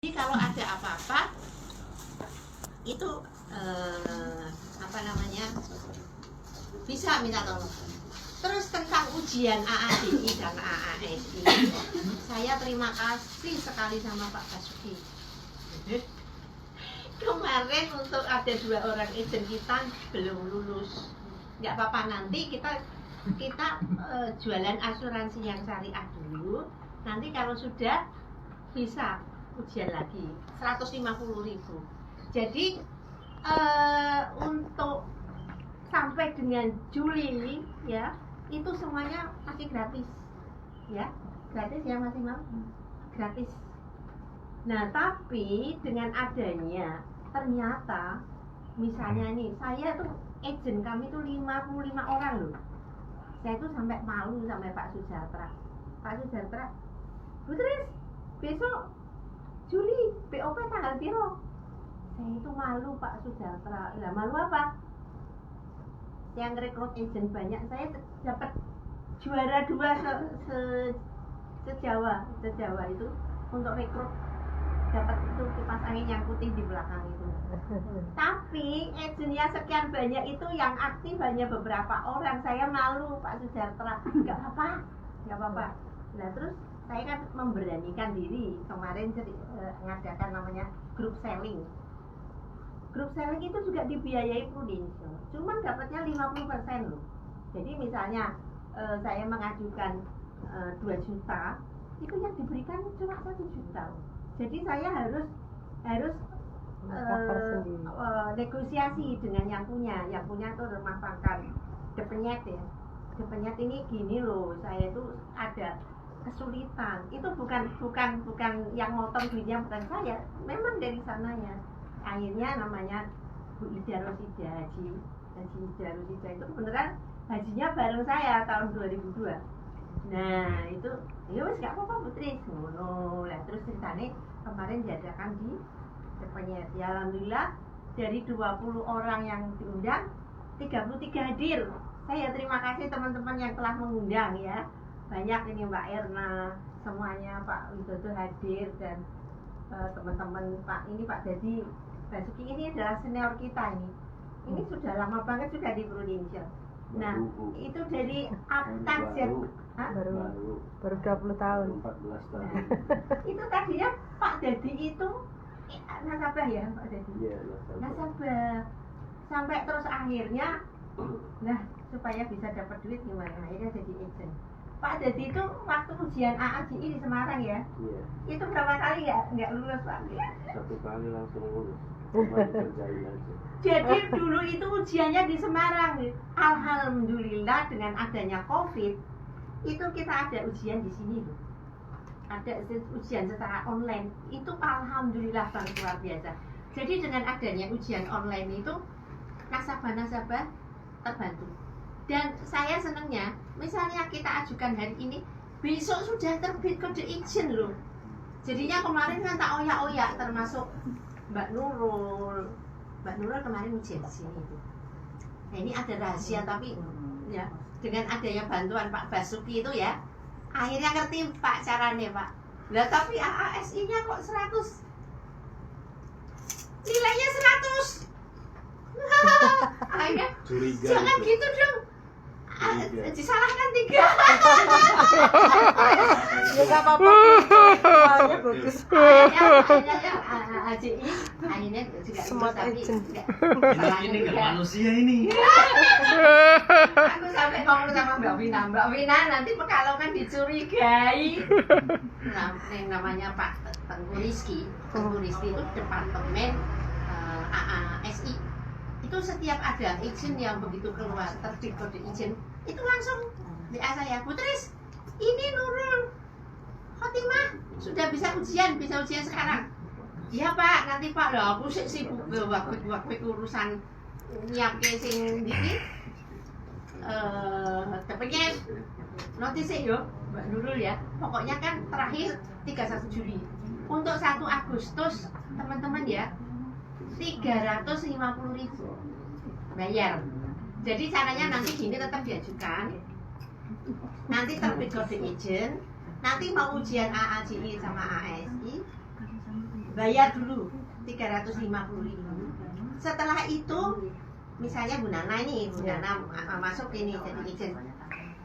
Jadi kalau ada apa-apa itu bisa minta tolong. Terus tentang ujian AADI dan AASI, saya terima kasih sekali sama Pak Basuki. Kemarin untuk ada 2 orang agent kita belum lulus. Nggak apa-apa, nanti kita jualan asuransi yang syariah dulu. Nanti kalau sudah bisa ujian lagi 150.000. Jadi untuk sampai dengan Juli ya, itu semuanya masih gratis ya, gratis ya, masih mau gratis. Nah tapi dengan adanya ternyata misalnya nih, saya tuh agent kami tuh 55 orang loh. Saya tuh sampai malu sampai Pak Sujatra, Bu Tris, besok Juli BOP tanggal piro? Saya itu malu Pak Sujatra. Lah malu apa? Yang rekrut agent banyak, saya dapat juara 2 se-Jawa itu untuk rekrut, dapat itu kipas angin yang putih di belakang itu. Tapi agentnya sekian banyak itu yang aktif hanya beberapa orang. Saya malu Pak Sujatra. Nggak apa-apa. Nah terus saya kan memberanikan diri kemarin mengadakan namanya group selling. Group selling itu juga dibiayai Prudential, cuman dapatnya 50% loh. Jadi misalnya saya mengajukan 2 juta, itu yang diberikan cuma 1 juta. Jadi saya harus negosiasi dengan yang punya tuh rumah makan Depenyet ya. Depenyet ini gini loh, saya itu ada kesulitan. Itu bukan yang motong duitnya bukan saya, memang dari sananya. Akhirnya namanya Bu Ida Rosida, Haji Ida Rosida itu beneran hajinya bareng saya tahun 2002. Nah itu ya wes gak apa-apa Putri ngono lah. Terus ceritanya kemarin diadakan di Depenyet ya, alhamdulillah dari 20 orang yang diundang 33 hadir. Saya terima kasih teman-teman yang telah mengundang ya, banyak ini Mbak Erna, semuanya Pak Widodo hadir, dan teman-teman Pak Dadi Basuki ini adalah senior kita ini sudah lama banget sudah di Prudential. Nah itu dari target baru 20 tahun 14 tahun. Nah, itu tadinya Pak Dadi itu nasabah ya Pak Dadi? Iya, nasabah. Sampai terus akhirnya nah supaya bisa dapat duit gimana, akhirnya jadi agent. Pak Dadi itu waktu ujian AADI di Semarang ya? Iya. Itu berapa kali ya nggak lulus Pak? 1 kali langsung lulus. Cuma dikerjain aja. Jadi dulu itu ujiannya di Semarang. Alhamdulillah dengan adanya COVID itu kita ada ujian di sini loh. Ada ujian secara online. Itu alhamdulillah banget, luar biasa. Jadi dengan adanya ujian online itu nasabah-nasabah terbantu. Dan saya senangnya, misalnya kita ajukan hari ini, besok sudah terbit kode izin loh. Jadinya kemarin kan tak oyak-oyak, termasuk Mbak Nurul kemarin ujian di sini itu. Nah ini ada rahasia tapi ya dengan adanya bantuan Pak Basuki itu ya, akhirnya ngerti Pak caranya Pak. Lah tapi AASI-nya kok 100, nilainya 100. Akhirnya Curiga jangan itu. gitu dong. Disalahkan 3. ya gak apa-apa, soalnya bagus. Akhirnya juga Smart tapi agent. Ini nggak manusia ini. Aku sampai ngomong sama Mbak Vina nanti kalau kan dicurigai. Nah, yang namanya Pak Tengku Rizky itu departemen AASI. Itu setiap ada izin yang begitu keluar terbit kode izin itu langsung WA saya, Bu Tris, ini Nurul Khotimah sudah bisa ujian sekarang. Iya Pak, nanti Pak lah aku sibuk waktu urusan nyiapke sing iki Depenyet notis yo Mbak Nurul ya. Pokoknya kan terakhir 31 Juli. Untuk 1 Agustus teman-teman ya 350.000 bayar. Jadi caranya nanti gini, tetap diajukan, nanti terbit kode izin, nanti mau ujian AADI sama ASI, bayar dulu 350.000. Setelah itu misalnya Bu Nana ini, Bu Nana masuk ini jadi agent,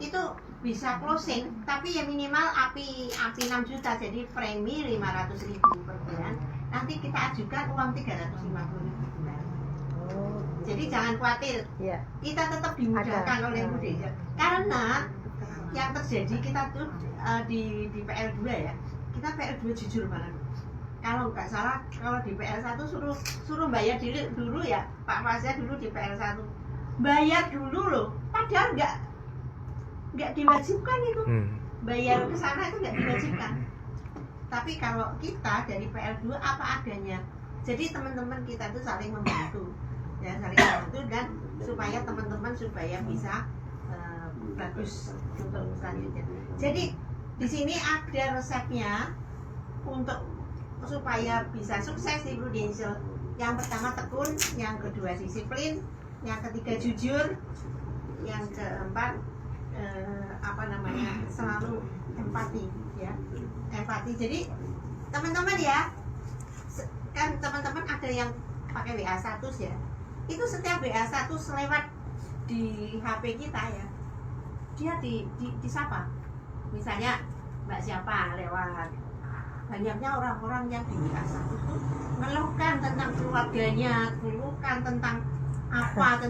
itu bisa closing, tapi ya minimal api 6 juta, jadi premi 500.000 per bulan. Nanti kita ajukan uang 350.000 bulan. Jadi jangan khawatir, kita tetap dimudahkan oleh Bu Deja. Karena yang terjadi kita tuh di PL2 ya, kita PL2 jujur banget. Kalau nggak salah, kalau di PL1 suruh bayar dulu ya, Pak Fasya dulu di PL1 bayar dulu loh, padahal nggak diwajibkan itu, bayar ke sana itu nggak diwajibkan. Tapi kalau kita dari PL2 apa adanya, jadi teman-teman kita itu saling membantu, ya saling membantu, dan supaya teman-teman supaya bisa bagus untuk selanjutnya. Jadi di sini ada resepnya untuk supaya bisa sukses di Prudential. Yang pertama tekun, yang kedua disiplin, yang ketiga jujur, yang keempat selalu empati, ya, empati. Jadi teman-teman ya, kan teman-teman ada yang pakai WA status ya, itu setiap WA status lewat di HP kita ya, dia disapa, misalnya Mbak siapa lewat. Banyaknya orang-orang yang di WA status tuh ngeluhkan tentang keluarganya, ngeluhkan tentang apa,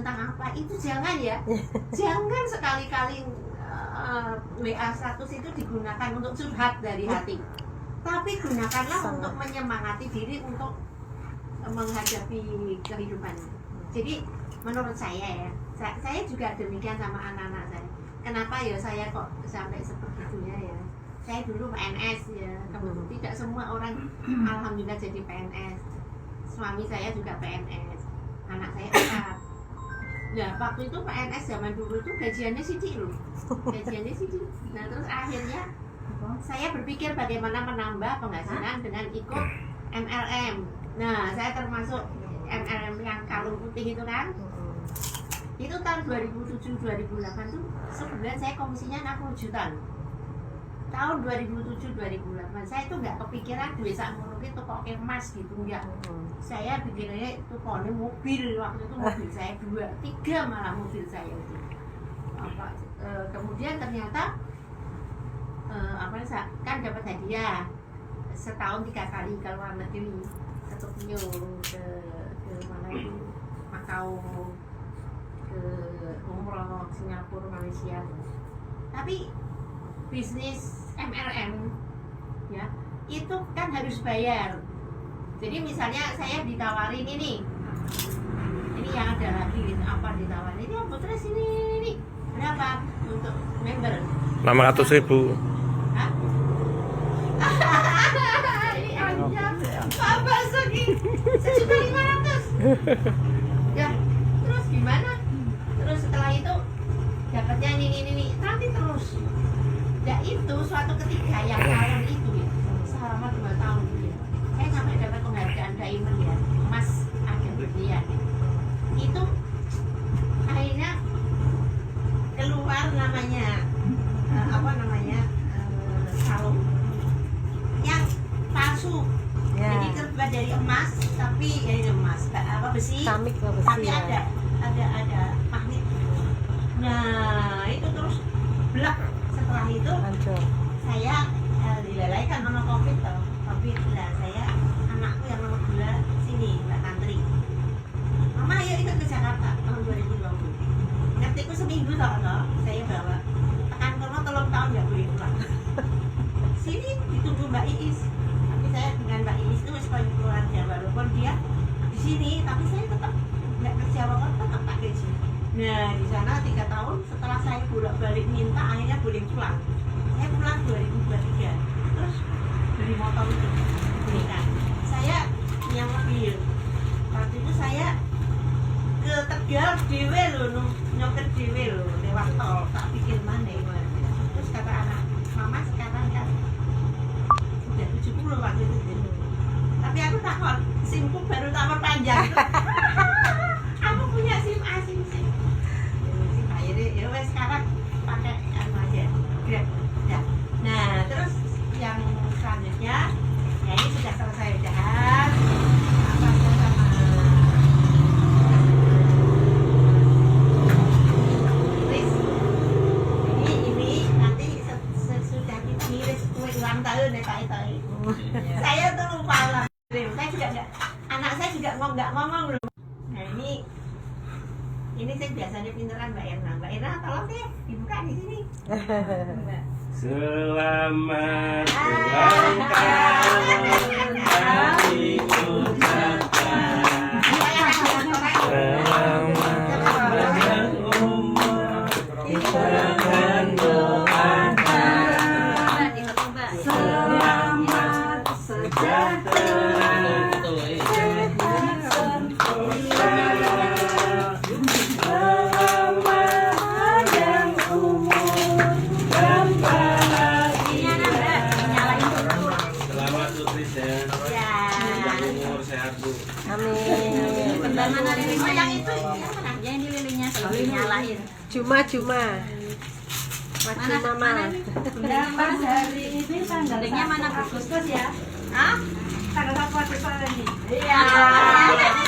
itu jangan ya, jangan sekali-kali WA status itu digunakan untuk curhat dari hati, tapi gunakanlah untuk menyemangati diri untuk menghadapi kehidupan. Jadi menurut saya ya, saya juga demikian sama anak-anak saya. Kenapa ya saya kok sampai sebegitunya ya? Saya dulu PNS ya, tidak semua orang alhamdulillah jadi PNS. Suami saya juga PNS, anak saya 4. Nah waktu itu PNS zaman dulu itu gajiannya sidik loh, gajiannya sidik. Nah terus akhirnya saya berpikir bagaimana menambah penghasilan dengan ikut MLM. Nah saya termasuk MLM yang kalung putih itu kan. Itu tahun 2007-2008 tuh sebulan saya komisinya 60 juta. Tahun 2007-2008 saya tuh nggak kepikiran duit sakmono itu kok emas gitu, enggak. Saya pikirnya itu kone mobil, waktu itu mobil saya 2-3 malah mobil saya itu. Kemudian ternyata kan dapat hadiah setahun 3 kali ke luar negeri, ke Tokyo, ke mana itu, Makau, ke umroh, Singapura, Malaysia. Tapi bisnis MLM ya itu kan harus bayar. Jadi misalnya saya ditawarin ini yang ada lagi apa ditawarin ini terus ini berapa untuk member 500.000. Hah? Apa segi 1.500.000 ya, terus gimana, terus setelah itu dapatnya ini nanti terus. Ya itu suatu ketika yang tahun itu ya, selama 2 tahun ya, saya sampai dapat penghargaan diamond ya, emas agak berlian ya. Itu akhirnya keluar namanya kalung yang palsu. Jadi terbuat dari emas, tapi besi, tapi ada magnet. Nah itu terus blak. Setelah itu saya dilalaikan sama COVID. Nah saya anakku yang nomor 2 sini Mbak Tantri, Mama ayo ikut ke Jakarta tahun 2020. Ngertiku seminggu tau saya bawa tekan kono 3 tahun nggak boleh pulang. Sini ditunggu Mbak Iis, tapi saya dengan Mbak Iis itu masih banyak keluarga, walaupun dia di sini tapi saya tetap nggak kerja apa-apa, tetap tak gaji. Nah di sana 3 tahun setelah saya bolak-balik minta akhirnya boleh pulang. Saya pulang 2023, terus beli motor itu dibelikan. Saya yang mobil. Waktu itu saya ke Tegal dewe loh, nyoker dewe loh lewat tol, tak pikir mana. Terus kata anak, Mama sekarang kan sudah 70 waktu itu. Tapi aku takut, SIM-ku baru tak perpanjang. Aku punya SIM A, SIM C. Ya wes sekarang pakai aja Grab ya. Nah terus yang selanjutnya ya ini sudah selesai udahan. nggak ngomong loh. Nah ini saya biasanya pinteran Mbak Erna. Mbak Erna tolong deh dibuka di sini. Selamat ulang tahun hari ucapkan. Selamat panjang umur kita akan doakan. Selamat sejahtera. Amin. Mana lilinnya yang itu? Yang di lilinnya selalu nyalain. Cuma. Mama. Pas hari ini tanggalnya mana Agustus ya? Hah? Tanggal 1 Agustus ini. Iya.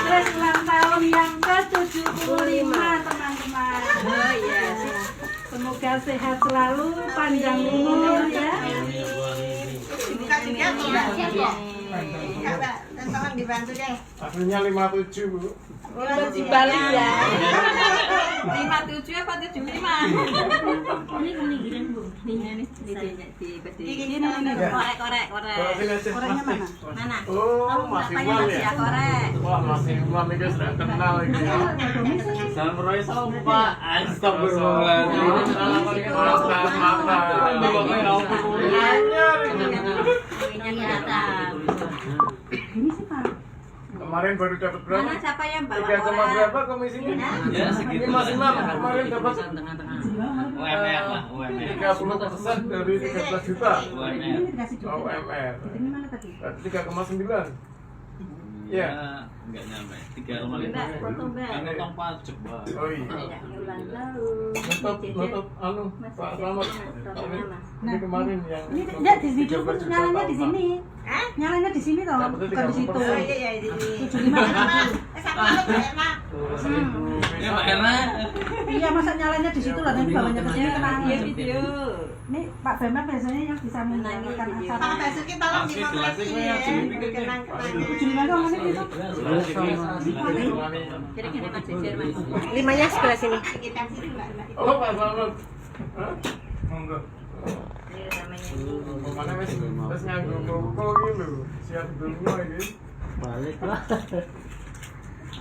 Terus ulang tahun yang ke-75 teman-teman. Oh iya. Semoga sehat selalu, panjang umur ya. Dibuka juga Mbak. Iya, Mbak. Tolong dibantu deh. Hasilnya 57, Bu. Dibalik ya. 57 apa 75? Ini giring Bu. Ini korek. Orangnya mana? Mana? Oh, masih mal ya? Korek. Wah, masih mal nih guys, sudah kenal ini ya. Samurai Sopa, Ini sih Pak. Kemarin baru dapat berapa? Mana siapa yang bawa 3 koma korek? berapa komisinya? Ya, ini masih mal. Kemarin dapat UMR lah, UMR. 30% dari 13 juta. Ini dikasih juga. Oh, UMR. Ini mana tadi? Berarti 3,9. Iya. Enggak nyampe. 3,5. Mbak, foto Mbak. Ini potong pajak, Mbak. Oh iya. Nutup anu, Pak Selamat. Ini kemarin yang Ini enggak di video pun 13 juta nyalanya di sini. Hah? Nyalanya di sini toh, Dapetnya bukan di situ. 30%. Oh iya di sini. 75. Sama lu Mbak Erna. Ini Mbak Erna. Iya, masa nyalanya di situ lah, nanti bawanya ke sini kena angin. Video. Ini Pak Bambang biasanya yang bisa menyampaikan Pak acara. Basuki tolong dimotivasi ya. Kenang-kenang. 75 kok mana itu? Jadi gini Mas Jejer Mas. 5-nya sebelah sini. Kita sini Mbak. Oh, Pak Selamat. Hah? Monggo. Ini namanya. Mana wis nganggo buku iki lho. Siap dunia iki. Balik lah.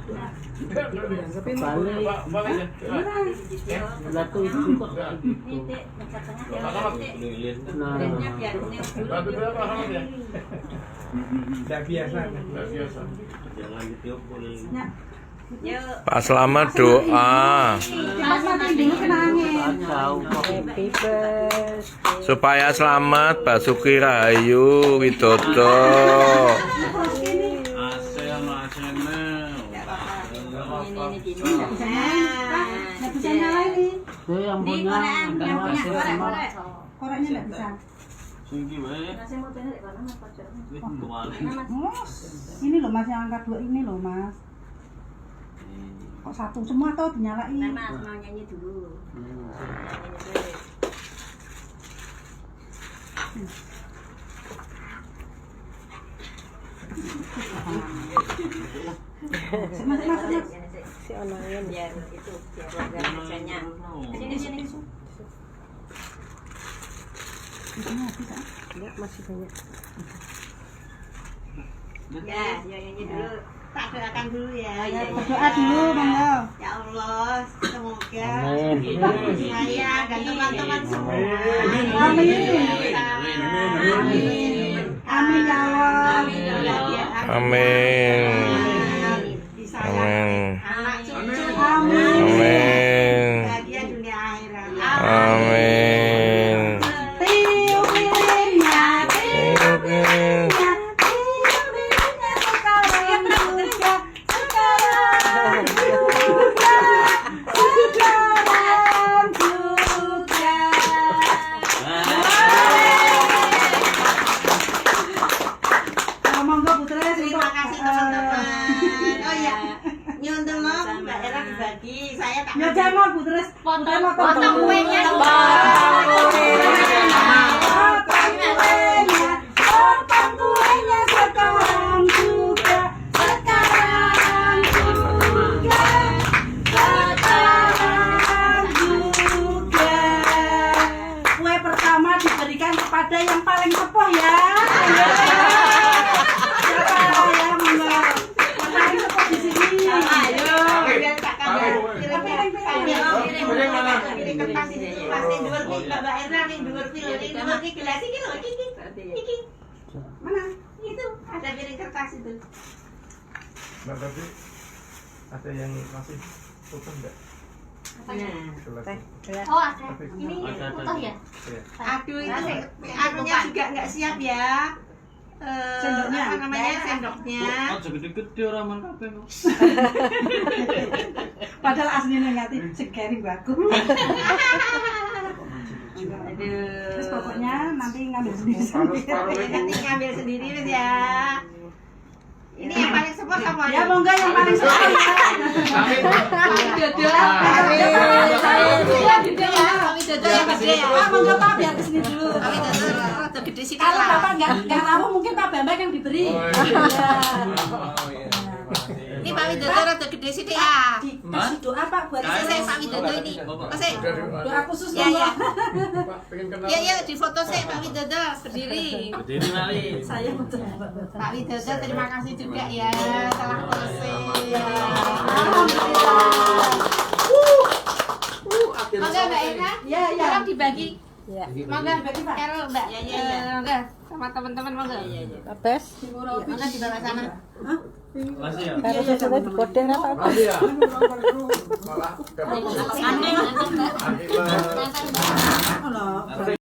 Balik. Pak, balik ya. Satu itu kok. Ini Dek, meja tengah ya. Dek. Dreknya biar ini dulu. Batu berapa Hamad ya? Tidak biasa. Enggak biasa. Jangan ditiupul. Yuk. Pak Selamat doa Mas nanti dulu kena angin. Happy birthday. supaya selamat Basuki Rahayu Widodo. AC sama AC-nya. Ini gini. Nggak bisa nyalain, Pak. Nggak bisa nyalain nih. Yang Di korean, yang punya korek. Koreknya nggak bisa. Singgi wae. Nasi mau pindah di kono apa Cok? Wih, kebalik. Mas, ini loh Mas yang angka 2 ini loh Mas. Kok satu semua tuh dinyalain. Nah, Mas mau nyanyi dulu. Nyanyi dulu. Mas. Si onangnya Biar itu, biar warga kerjanya. Sini. enggak masih banyak. Ya, nyanyi dulu. Tak doakan dulu ya. Berdoa dulu, monggo. Ya Allah, semoga Amin. saya dan teman-teman semua. Amin. Amin ya Allah. Amin. Bisa Amin. anak cucu. Amin. Amin. Bahagia dunia akhirat. Amin. Tiup lilinnya, tiup Amin. lilinnya, tiup lilinnya sekarang juga, sekarang juga. Monggo Putra, Terima kasih teman-teman. Oh iya, nyun tolong Mbak Era dibagi. Saya tak. Ya jangan Putra, potong kuenya dong. Potong kuenya sekarang juga, sekarang Mbak, tapi ada yang masih utuh enggak? Gelas. Oh ada. Ini utuh ya? Iya. Aduh ini anunya juga nggak siap ya. Sendoknya. Apa namanya sendoknya? Aja gede-gede orang man kabeh kok. Padahal aslinya ngati segeri baku. Aduh. Terus pokoknya nanti ngambil sendiri. Paruh-paruh Nanti itu. ngambil sendiri Wis ya. Ini yang paling sepuh sama Ya mau enggak yang paling suka ya. Kami Dodo. Kami Dodo yang gede ya. Pak mau enggak Pak biar kesini dulu. Kami Dodo rada gede sih. Kalau Bapak enggak tahu mungkin Pak Bambang yang diberi. Oh, Ya. oh, iya. Ini Pak Widodo rada gede sih ya. Dikasih doa Pak buat Saya Pak Widodo ini. Masih. doa khusus Ya ya. Pak, pengen kenal. Ya ya di foto saya Pak Widodo berdiri. Berdiri mali. saya betul. Pak Widodo terima kasih juga ya telah posting. Alhamdulillah. Mangga Mbak Ena. Ya ya. Tolong dibagi. Ya. Mangga bagi Pak Carol Mbak. Mangga sama teman-teman mangga. Apes. Mangga di bawah sana. Masih ya. Harusnya sudah dipodeng apa? Masih ya? Malah dapat Aneh.